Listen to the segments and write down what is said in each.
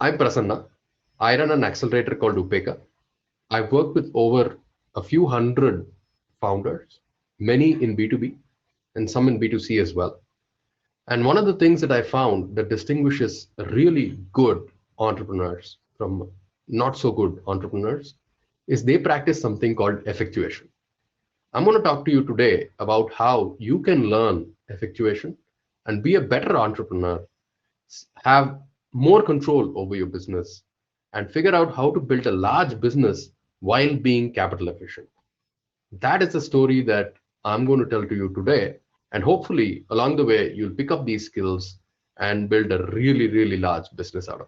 I'm Prasanna. I run an accelerator called Upekkha. I've worked with over a few hundred founders, many in B2B and some in B2C as well. And one of the things that I found that distinguishes really good entrepreneurs from not so good entrepreneurs is they practice something called effectuation. I'm going to talk to you today about how you can learn effectuation and be a better entrepreneur, have more control over your business, and figure out how to build a large business while being capital efficient. That is the story that I'm going to tell to you today. And hopefully, along the way, you'll pick up these skills and build a really, really large business out of it.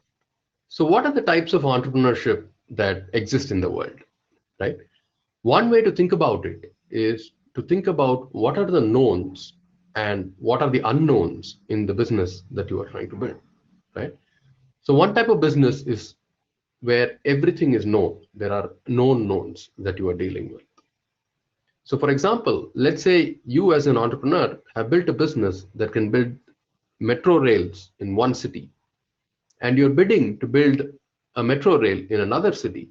So, what are the types of entrepreneurship that exist in the world, right? One way to think about it is to think about what are the knowns and what are the unknowns in the business that you are trying to build, right? So, one type of business is where everything is known. There are known knowns that you are dealing with. So for example, let's say you as an entrepreneur have built a business that can build metro rails in one city, and you're bidding to build a metro rail in another city.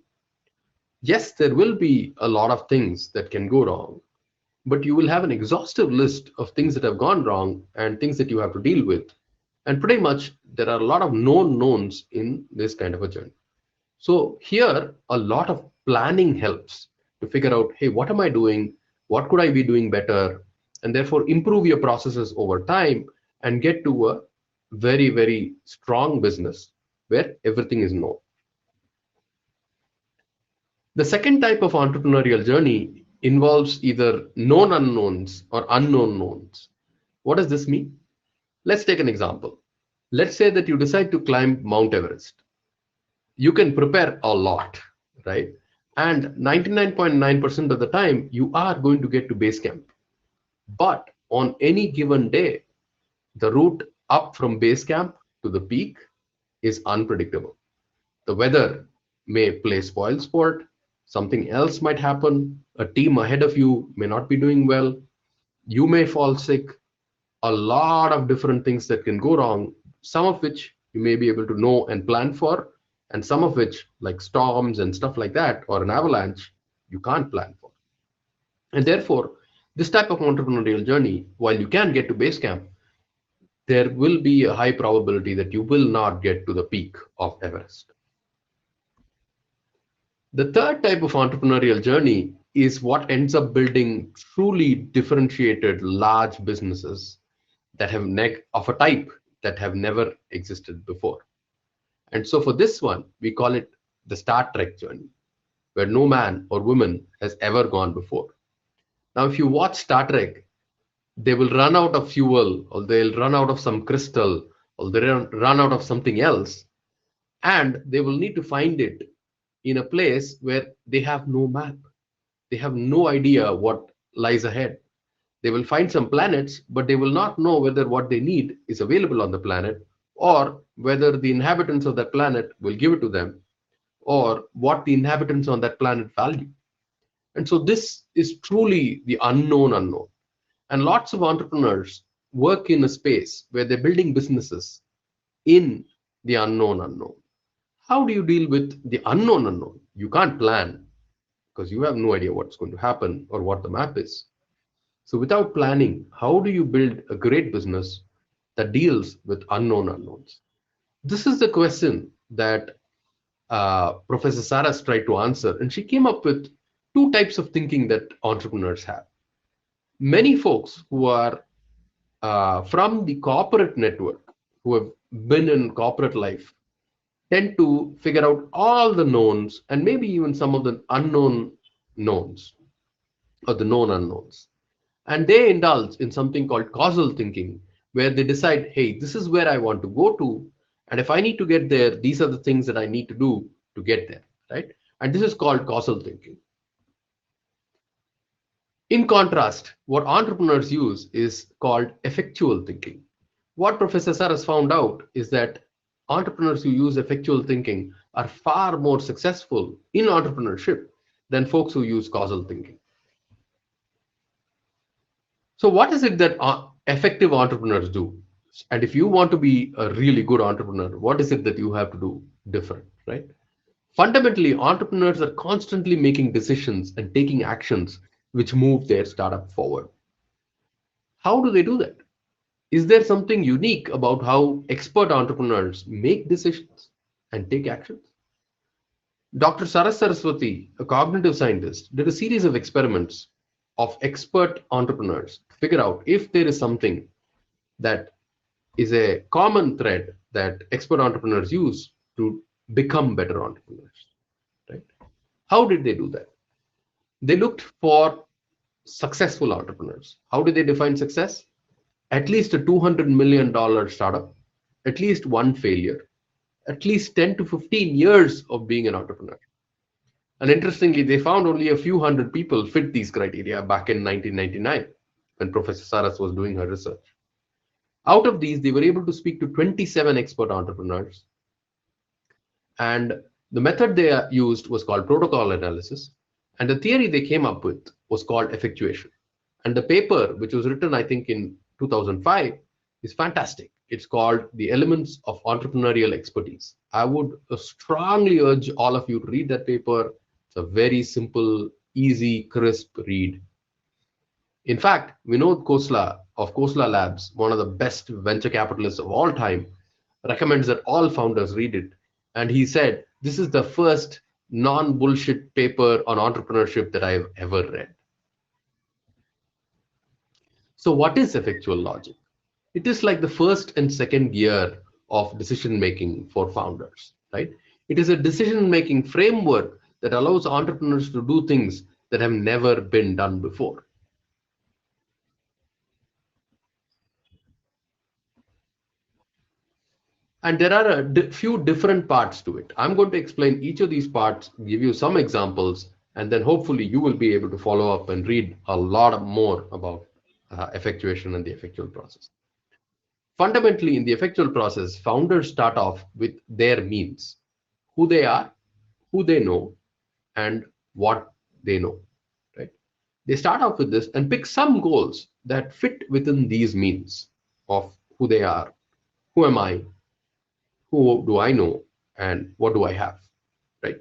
Yes, there will be a lot of things that can go wrong, but you will have an exhaustive list of things that have gone wrong and things that you have to deal with. And pretty much there are a lot of known knowns in this kind of a journey. So here, a lot of planning helps to figure out, hey, what am I doing? What could I be doing better? And therefore improve your processes over time and get to a very, very strong business where everything is known. The second type of entrepreneurial journey involves either known unknowns or unknown knowns. What does this mean? Let's take an example. Let's say that you decide to climb Mount Everest. You can prepare a lot, right? And 99.9% of the time, you are going to get to base camp. But on any given day, the route up from base camp to the peak is unpredictable. The weather may play spoil sport, something else might happen, a team ahead of you may not be doing well, you may fall sick, a lot of different things that can go wrong, some of which you may be able to know and plan for, and some of which, like storms and stuff like that, or an avalanche, you can't plan for. And therefore, this type of entrepreneurial journey, while you can get to base camp, there will be a high probability that you will not get to the peak of Everest. The third type of entrepreneurial journey is what ends up building truly differentiated large businesses that have of a type that have never existed before. And so for this one, we call it the Star Trek journey, where no man or woman has ever gone before. Now, if you watch Star Trek, they will run out of fuel, or they'll run out of some crystal, or they'll run out of something else, and they will need to find it in a place where they have no map. They have no idea what lies ahead. They will find some planets, but they will not know whether what they need is available on the planet, or whether the inhabitants of that planet will give it to them, or what the inhabitants on that planet value. And so this is truly the unknown unknown. And lots of entrepreneurs work in a space where they're building businesses in the unknown unknown. How do you deal with the unknown unknown? You can't plan because you have no idea what's going to happen or what the map is. So without planning, how do you build a great business that deals with unknown unknowns? This is the question that Professor Saras tried to answer, and she came up with two types of thinking that entrepreneurs have. Many folks who are from the corporate network, who have been in corporate life, tend to figure out all the knowns and maybe even some of the unknown knowns or the known unknowns. And they indulge in something called causal thinking, where they decide, hey, this is where I want to go to. And if I need to get there, these are the things that I need to do to get there, right? And this is called causal thinking. In contrast, what entrepreneurs use is called effectual thinking. What Professor Saras found out is that entrepreneurs who use effectual thinking are far more successful in entrepreneurship than folks who use causal thinking. So what is it that effective entrepreneurs do? And if you want to be a really good entrepreneur, what is it that you have to do? different, right? Fundamentally, entrepreneurs are constantly making decisions and taking actions which move their startup forward. How do they do that? Is there something unique about how expert entrepreneurs make decisions and take actions? Dr. Saras Saraswati, a cognitive scientist, did a series of experiments of expert entrepreneurs to figure out if there is something that is a common thread that expert entrepreneurs use to become better entrepreneurs. Right? How did they do that? They looked for successful entrepreneurs. How did they define success? At least a $200 million startup, at least one failure, at least 10 to 15 years of being an entrepreneur. And interestingly, they found only a few hundred people fit these criteria back in 1999 when Professor Saras was doing her research. Out of these, they were able to speak to 27 expert entrepreneurs. And the method they used was called protocol analysis. And the theory they came up with was called effectuation. And the paper, which was written, I think, in 2005, is fantastic. It's called The Elements of Entrepreneurial Expertise. I would strongly urge all of you to read that paper. It's a very simple, easy, crisp read. In fact, Vinod Khosla of Khosla Labs, one of the best venture capitalists of all time, recommends that all founders read it. And he said, this is the first non-bullshit paper on entrepreneurship that I've ever read. So what is effectual logic? It is like the first and second gear of decision making for founders, right? It is a decision making framework that allows entrepreneurs to do things that have never been done before. And there are a few different parts to it. I'm going to explain each of these parts, give you some examples, and then hopefully you will be able to follow up and read a lot more about effectuation and the effectual process. Fundamentally, in the effectual process, founders start off with their means, who they are, who they know, and what they know. Right? They start off with this and pick some goals that fit within these means of who they are, who am I, who do I know, and what do I have. Right?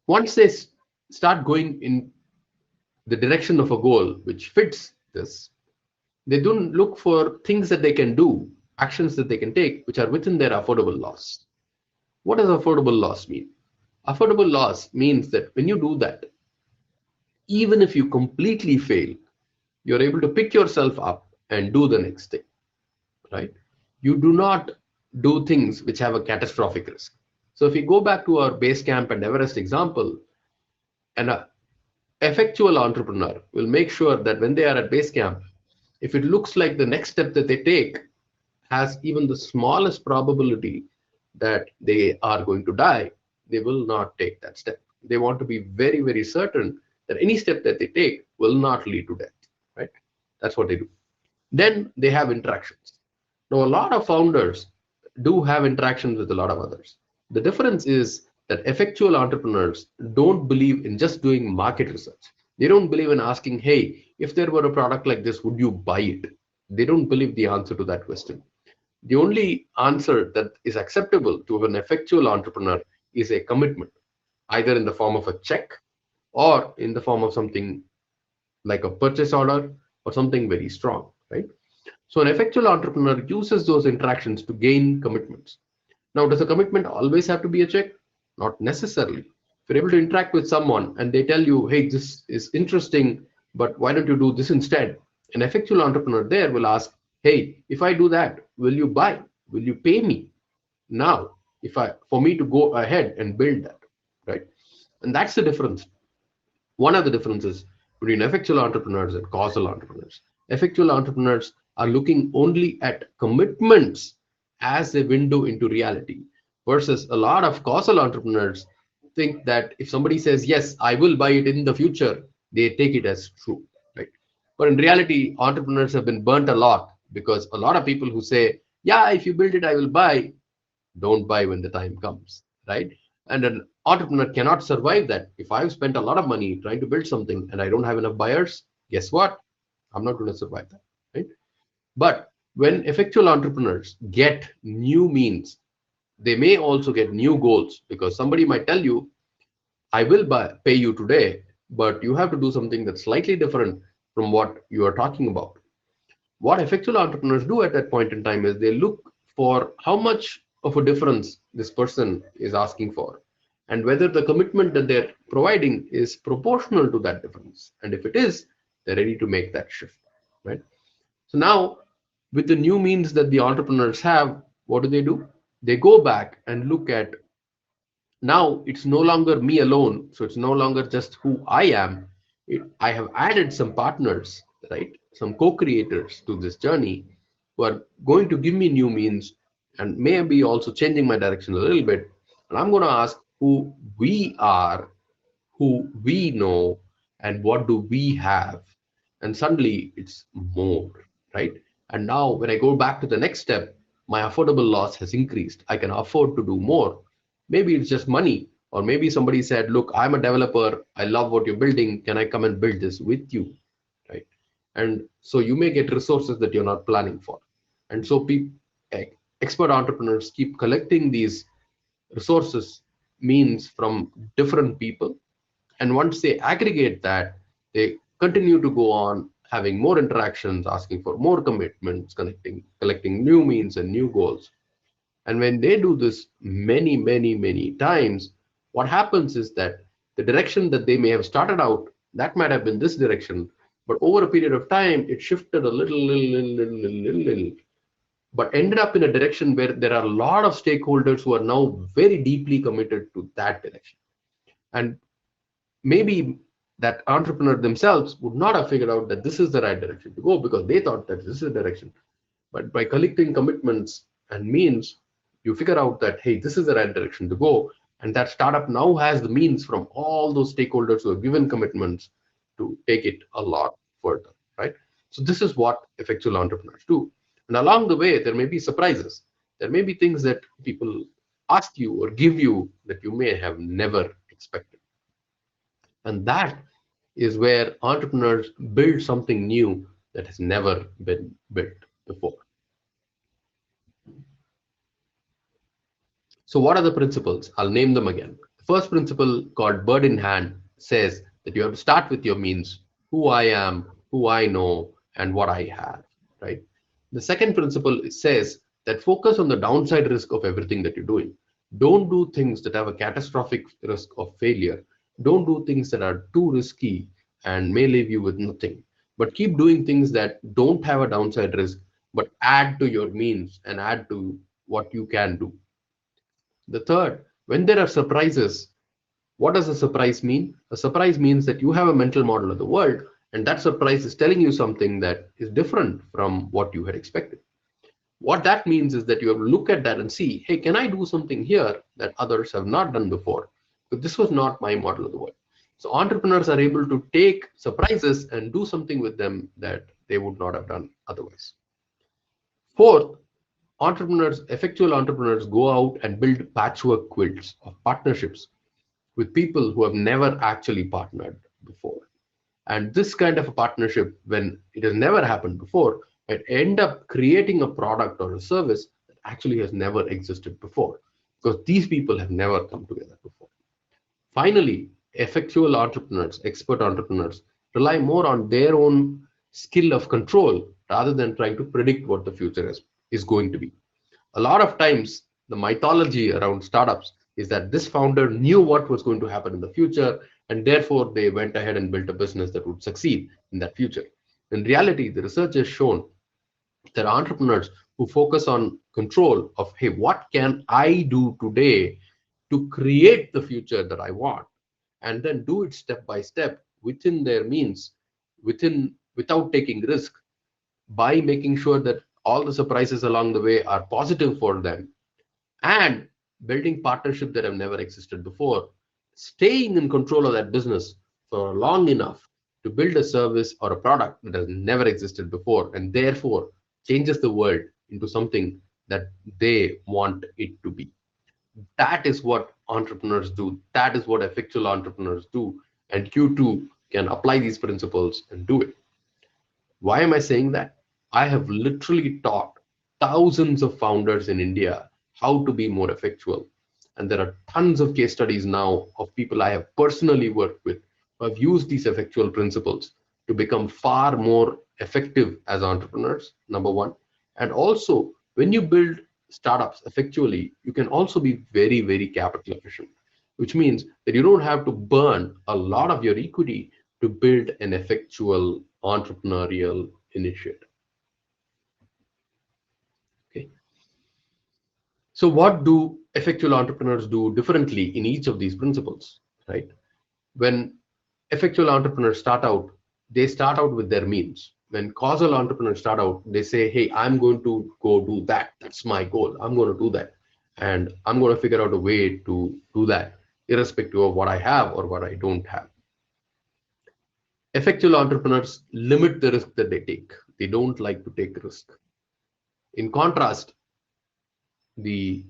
Once they start going in the direction of a goal which fits this, they don't look for things that they can do, actions that they can take, which are within their affordable loss. What does affordable loss mean? Affordable loss means that when you do that, even if you completely fail, you're able to pick yourself up and do the next thing, right? You do not do things which have a catastrophic risk. So if we go back to our base camp and Everest example, an effectual entrepreneur will make sure that when they are at base camp, if it looks like the next step that they take has even the smallest probability that they are going to die, they will not take that step. They want to be very, very certain that any step that they take will not lead to death, right? That's what they do. Then they have interactions. Now, a lot of founders do have interactions with a lot of others. The difference is that effectual entrepreneurs don't believe in just doing market research. They don't believe in asking, hey, if there were a product like this, would you buy it? They don't believe the answer to that question. The only answer that is acceptable to an effectual entrepreneur is a commitment, either in the form of a check or in the form of something like a purchase order or something very strong, right? So an effectual entrepreneur uses those interactions to gain commitments. Now, does a commitment always have to be a check? Not necessarily. If you're able to interact with someone and they tell you, hey, this is interesting, but why don't you do this instead? An effectual entrepreneur there will ask, hey, if I do that, will you buy? Will you pay me now for me to go ahead and build that, right? And that's the difference. One of the differences between effectual entrepreneurs and causal entrepreneurs. Effectual entrepreneurs are looking only at commitments as a window into reality, versus a lot of causal entrepreneurs think that if somebody says, yes, I will buy it in the future, they take it as true, right? But in reality, entrepreneurs have been burnt a lot because a lot of people who say, yeah, if you build it, I will buy, don't buy when the time comes, right? And an entrepreneur cannot survive that. If I've spent a lot of money trying to build something and I don't have enough buyers, guess what? I'm not going to survive that, right? But when effectual entrepreneurs get new means, They may also get new goals because somebody might tell you, I will pay you today, but you have to do something that's slightly different from what you are talking about. What effectual entrepreneurs do at that point in time is they look for how much of a difference this person is asking for and whether the commitment that they're providing is proportional to that difference. And if it is, they're ready to make that shift, right? So now, with the new means that the entrepreneurs have, what do? They go back and look at, now it's no longer me alone, so it's no longer just who I am. I have added some partners, right, some co-creators to this journey who are going to give me new means and maybe also changing my direction a little bit. And I'm going to ask who we are, who we know, and what do we have. And suddenly it's more, right? And now when I go back to the next step, my affordable loss has increased. I can afford to do more. Maybe it's just money, or maybe somebody said, look, I'm a developer, I love what you're building, can I come and build this with you, right? And so you may get resources that you're not planning for. And so expert entrepreneurs keep collecting these resources, means from different people, and once they aggregate that, they continue to go on having more interactions, asking for more commitments, collecting new means and new goals. And when they do this many, many, many times, what happens is that the direction that they may have started out, that might have been this direction, but over a period of time, it shifted a little, but ended up in a direction where there are a lot of stakeholders who are now very deeply committed to that direction. And maybe that entrepreneur themselves would not have figured out that this is the right direction to go because they thought that this is the direction. But by collecting commitments and means, you figure out that, hey, this is the right direction to go. And that startup now has the means from all those stakeholders who have given commitments to take it a lot further, right? So this is what effectual entrepreneurs do. And along the way, there may be surprises. There may be things that people ask you or give you that you may have never expected. And that is where entrepreneurs build something new that has never been built before. So what are the principles? I'll name them again. The first principle, called bird in hand, says that you have to start with your means, who I am, who I know, and what I have, right? The second principle says that focus on the downside risk of everything that you're doing. Don't do things that have a catastrophic risk of failure. Don't do things that are too risky and may leave you with nothing. But keep doing things that don't have a downside risk, but add to your means and add to what you can do. The third, when there are surprises, what does a surprise mean? A surprise means that you have a mental model of the world, and that surprise is telling you something that is different from what you had expected. What that means is that you have to look at that and see, hey, can I do something here that others have not done before? But this was not my model of the world. So entrepreneurs are able to take surprises and do something with them that they would not have done otherwise. Fourth, effectual entrepreneurs go out and build patchwork quilts of partnerships with people who have never actually partnered before. And this kind of a partnership, when it has never happened before, it end up creating a product or a service that actually has never existed before, because these people have never come together before. Finally, effectual entrepreneurs, expert entrepreneurs, rely more on their own skill of control rather than trying to predict what the future is going to be. A lot of times, the mythology around startups is that this founder knew what was going to happen in the future, and therefore they went ahead and built a business that would succeed in that future. In reality, the research has shown there are entrepreneurs who focus on control of, hey, what can I do today to create the future that I want, and then do it step by step within their means, without taking risk, by making sure that all the surprises along the way are positive for them, and building partnerships that have never existed before, staying in control of that business for long enough to build a service or a product that has never existed before, and therefore changes the world into something that they want it to be. That is what entrepreneurs do. That is what effectual entrepreneurs do. And you too can apply these principles and do it. Why am I saying that? I have literally taught thousands of founders in India how to be more effectual. And there are tons of case studies now of people I have personally worked with who have used these effectual principles to become far more effective as entrepreneurs, number one. And also, when you build startups effectually, you can also be very, very capital efficient, which means that you don't have to burn a lot of your equity to build an effectual entrepreneurial initiative. Okay. So what do effectual entrepreneurs do differently in each of these principles, right? When effectual entrepreneurs start out, they start out with their means. When causal entrepreneurs start out, they say, hey, I'm going to go do that. That's my goal. I'm going to do that. And I'm going to figure out a way to do that, irrespective of what I have or what I don't have. Effectual entrepreneurs limit the risk that they take. They don't like to take risk. In contrast, the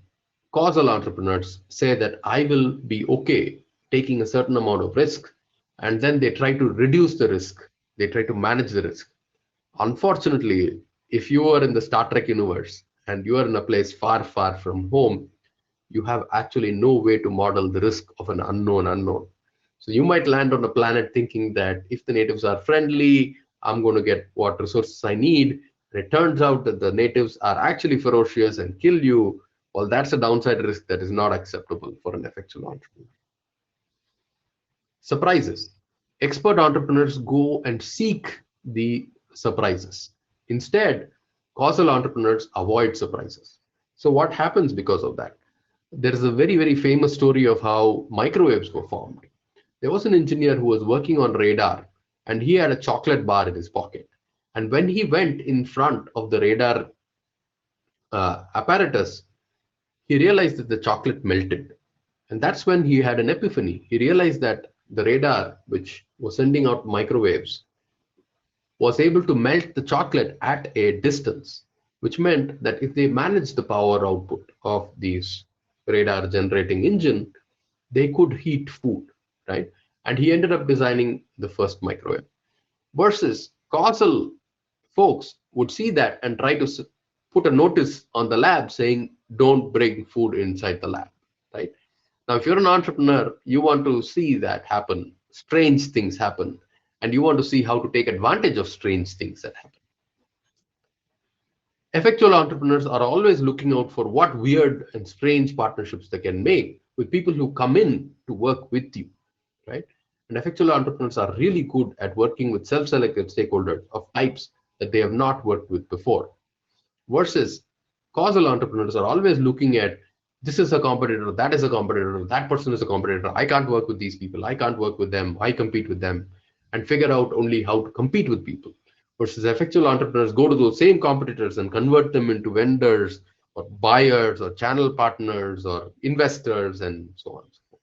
causal entrepreneurs say that I will be okay taking a certain amount of risk, and then they try to reduce the risk. They try to manage the risk. Unfortunately, if you are in the Star Trek universe and you are in a place far, far from home, you have actually no way to model the risk of an unknown unknown. So you might land on a planet thinking that if the natives are friendly, I'm going to get what resources I need. And it turns out that the natives are actually ferocious and kill you. Well, that's a downside risk that is not acceptable for an effectual entrepreneur. Surprises. Expert entrepreneurs go and seek the surprises. Instead, causal entrepreneurs avoid surprises. So what happens because of that? There is a very, very famous story of how microwaves were formed. There was an engineer who was working on radar, and he had a chocolate bar in his pocket. And when he went in front of the radar apparatus, he realized that the chocolate melted. And that's when he had an epiphany. He realized that the radar, which was sending out microwaves, was able to melt the chocolate at a distance, which meant that if they managed the power output of these radar generating engine, they could heat food, right? And he ended up designing the first microwave. Versus causal folks would see that and try to put a notice on the lab saying, don't bring food inside the lab, right? Now, if you're an entrepreneur, you want to see that happen, strange things happen, and you want to see how to take advantage of strange things that happen. Effectual entrepreneurs are always looking out for what weird and strange partnerships they can make with people who come in to work with you, right? And effectual entrepreneurs are really good at working with self-selected stakeholders of types that they have not worked with before. Versus causal entrepreneurs are always looking at this is a competitor, that is a competitor, that person is a competitor. I can't work with these people. I can't work with them. I compete with them, and figure out only how to compete with people. Versus effectual entrepreneurs go to those same competitors and convert them into vendors or buyers or channel partners or investors and so on and so forth.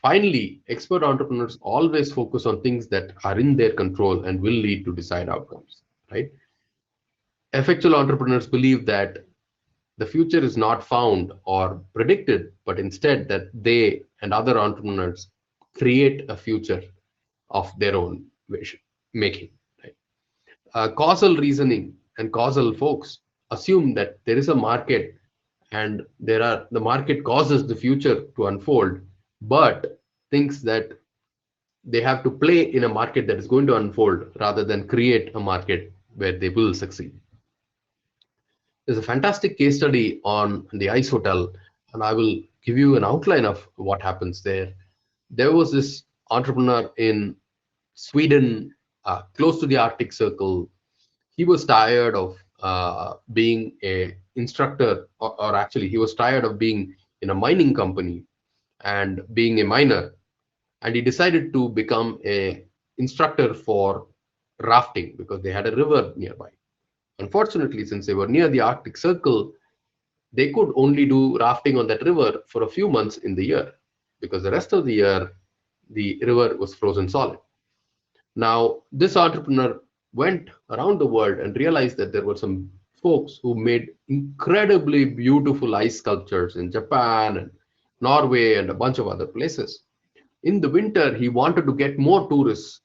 Finally, expert entrepreneurs always focus on things that are in their control and will lead to desired outcomes, right? Effectual entrepreneurs believe that the future is not found or predicted, but instead that they and other entrepreneurs create a future of their own making. Right? Causal reasoning and causal folks assume that there is a market and the market causes the future to unfold, but thinks that they have to play in a market that is going to unfold rather than create a market where they will succeed. There's a fantastic case study on the Ice Hotel, and I will give you an outline of what happens there. There was this entrepreneur in Sweden, close to the Arctic Circle. He was tired of being a instructor, or actually he was tired of being in a mining company and being a miner, and he decided to become a instructor for rafting because they had a river nearby. Unfortunately, since they were near the Arctic Circle, they could only do rafting on that river for a few months in the year because the rest of the year, the river was frozen solid. Now, this entrepreneur went around the world and realized that there were some folks who made incredibly beautiful ice sculptures in Japan and Norway and a bunch of other places. In the winter, he wanted to get more tourists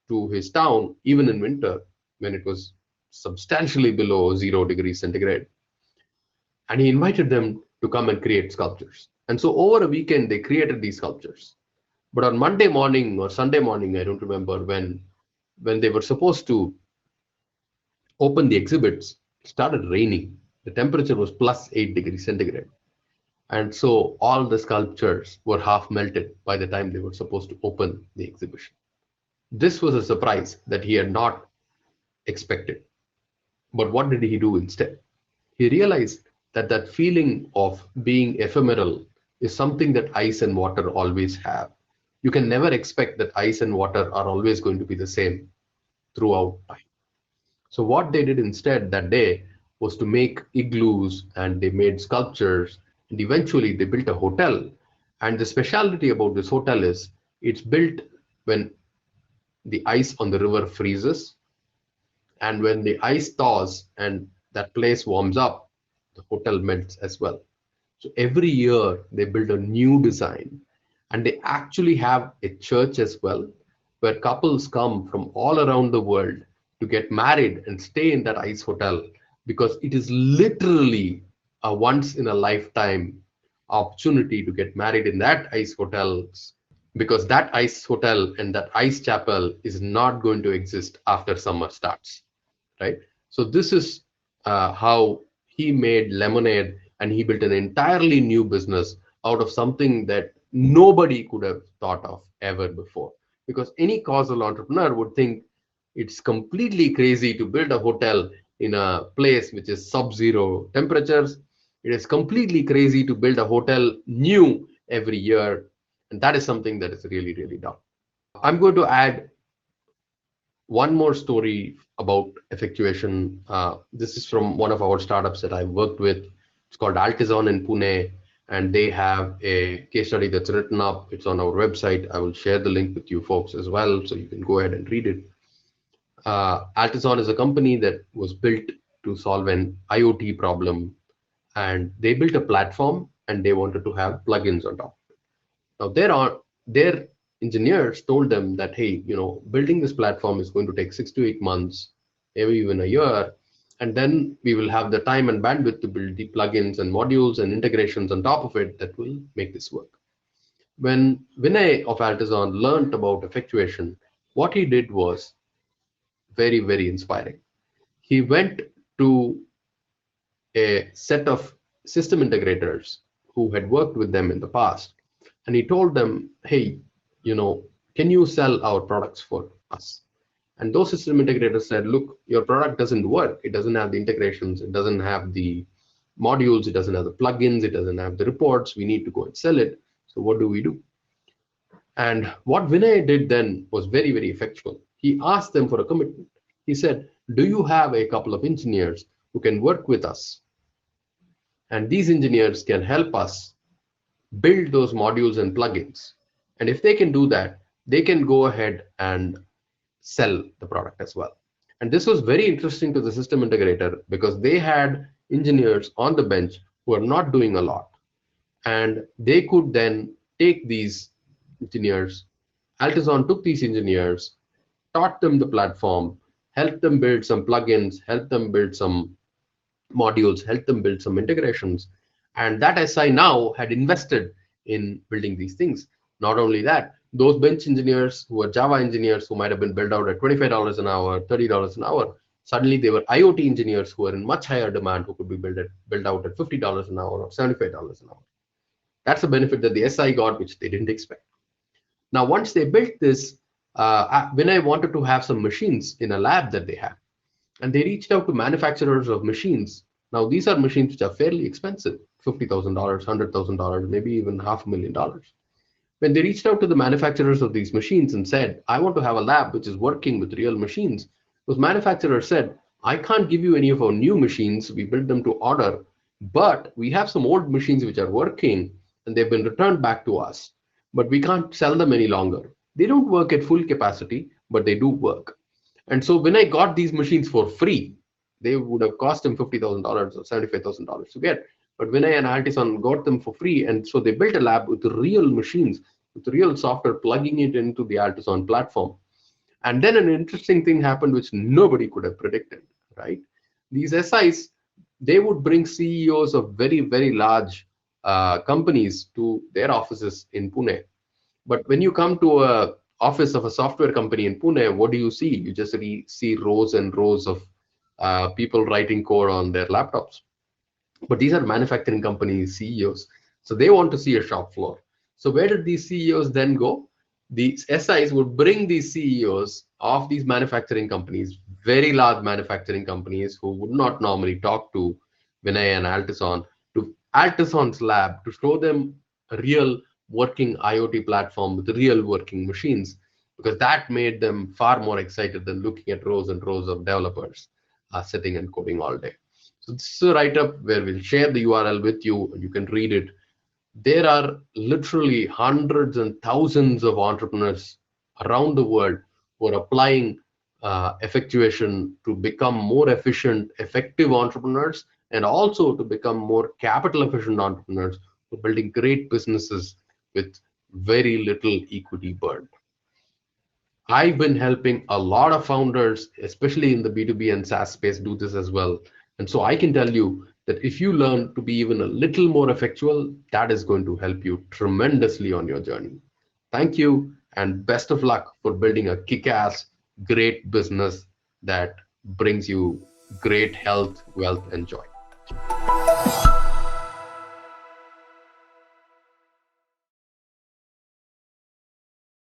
to his town, even in winter when it was substantially below 0 degrees centigrade. and he invited them to come and create sculptures. And so over a weekend, they created these sculptures. But on Monday morning or Sunday morning, I don't remember when they were supposed to open the exhibits, it started raining. The temperature was plus 8 degrees centigrade. And so all the sculptures were half melted by the time they were supposed to open the exhibition. This was a surprise that he had not expected. But what did he do instead? He realized that that feeling of being ephemeral is something that ice and water always have. You can never expect that ice and water are always going to be the same throughout time. So what they did instead that day was to make igloos, and they made sculptures, and eventually they built a hotel. And the specialty about this hotel is it's built when the ice on the river freezes, and when the ice thaws and that place warms up, the hotel melts as well. So every year they build a new design, and they actually have a church as well, where couples come from all around the world to get married and stay in that ice hotel, because it is literally a once in a lifetime opportunity to get married in that ice hotels, because that ice hotel and that ice chapel is not going to exist after summer starts, right? So this is how he made lemonade, and he built an entirely new business out of something that nobody could have thought of ever before. Because any causal entrepreneur would think it's completely crazy to build a hotel in a place which is sub-zero temperatures. It is completely crazy to build a hotel new every year. And that is something that is really, really dumb. I'm going to add one more story about effectuation. This is from one of our startups that I worked with. It's called Altizon in Pune, and they have a case study that's written up. It's on our website. I will share the link with you folks as well, so you can go ahead and read it. Altizon is a company that was built to solve an IoT problem, and they built a platform and they wanted to have plugins on top. Now their engineers told them that, hey, building this platform is going to take 6 to 8 months, maybe even a year, and then we will have the time and bandwidth to build the plugins and modules and integrations on top of it that will make this work. When Vinay of Altizon learned about effectuation, what he did was very, very inspiring. He went to a set of system integrators who had worked with them in the past, and he told them, hey, can you sell our products for us? And those system integrators said, look, your product doesn't work. It doesn't have the integrations. It doesn't have the modules. It doesn't have the plugins. It doesn't have the reports. We need to go and sell it. So what do we do? And what Vinay did then was very, very effectual. He asked them for a commitment. He said, do you have a couple of engineers who can work with us? And these engineers can help us build those modules and plugins. And if they can do that, they can go ahead and sell the product as well. And this was very interesting to the system integrator, because they had engineers on the bench who are not doing a lot. And they could then take these engineers. Altizon took these engineers, taught them the platform, helped them build some plugins, helped them build some modules, helped them build some integrations. And that SI now had invested in building these things. Not only that, those bench engineers who were Java engineers who might have been billed out at $25 an hour, $30 an hour, suddenly they were IoT engineers who were in much higher demand, who could be billed out at $50 an hour or $75 an hour. That's a benefit that the SI got, which they didn't expect. Now, once they built this, Vinay wanted to have some machines in a lab that they have. And they reached out to manufacturers of machines. Now, these are machines which are fairly expensive, $50,000, $100,000, maybe even $500,000. When they reached out to the manufacturers of these machines and said, I want to have a lab which is working with real machines, those manufacturers said, I can't give you any of our new machines. We built them to order, but we have some old machines which are working and they've been returned back to us, but we can't sell them any longer. They don't work at full capacity, but they do work. And so when I got these machines for free, they would have cost him $50,000 or $75,000 to get. But Vinay and Altizon got them for free. And so they built a lab with real machines, with real software, plugging it into the Altizon platform. And then an interesting thing happened, which nobody could have predicted, right? These SIs they would bring CEOs of very, very large companies to their offices in Pune. But when you come to a office of a software company in Pune, what do you see? You just see rows and rows of people writing code on their laptops. But these are manufacturing company CEOs. So they want to see a shop floor. So where did these CEOs then go? The SIs would bring these CEOs of these manufacturing companies, very large manufacturing companies who would not normally talk to Vinay and Altison, to Altison's lab to show them a real working IoT platform with real working machines, because that made them far more excited than looking at rows and rows of developers sitting and coding all day. So this is a write-up where we'll share the URL with you and you can read it. There are literally hundreds and thousands of entrepreneurs around the world who are applying effectuation to become more efficient, effective entrepreneurs, and also to become more capital efficient entrepreneurs who are building great businesses with very little equity burn. I've been helping a lot of founders, especially in the B2B and SaaS space, do this as well. And so I can tell you that if you learn to be even a little more effectual, that is going to help you tremendously on your journey. Thank you and best of luck for building a kick ass, great business that brings you great health, wealth, and joy.